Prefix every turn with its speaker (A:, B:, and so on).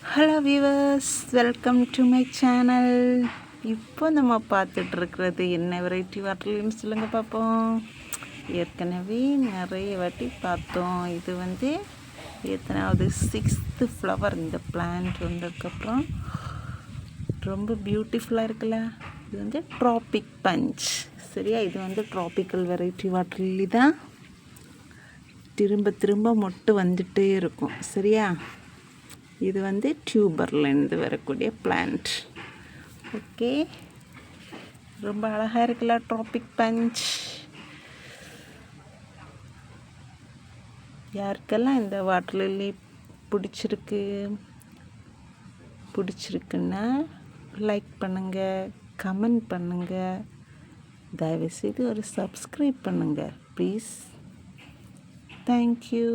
A: Hello viewers, welcome to my channel. இப்போ நம்ம பார்த்துட்ருக்கிறது என்ன வெரைட்டி வாட்டர் லில்லின்னு சொல்லுங்கள் பார்ப்போம். ஏற்கனவே நிறைய வாட்டி பார்த்தோம். இது வந்து எத்தனாவது 6th ஃப்ளவர். இந்த பிளான்ட் வந்ததுக்கப்புறம் ரொம்ப பியூட்டிஃபுல்லாக இருக்குல்ல. இது வந்து ட்ராபிக் பஞ்ச். சரியா, இது வந்து ட்ராபிக்கல் வெரைட்டி வாட்டர் லில்லி தான். திரும்ப திரும்ப மொட்டு வந்துகிட்டே இருக்கும். சரியா, இது வந்து டியூபர்லேருந்து வரக்கூடிய பிளான்ட். ஓகே, ரொம்ப அழகாக இருக்குல்ல ட்ராபிக் பஞ்ச். யாருக்கெல்லாம் இந்த வாட்டர் லில்லி பிடிச்சிருக்குன்னா லைக் பண்ணுங்கள், கமெண்ட் பண்ணுங்கள், தயவுசெய்து ஒரு சப்ஸ்கிரைப் பண்ணுங்கள் ப்ளீஸ். தேங்க்யூ.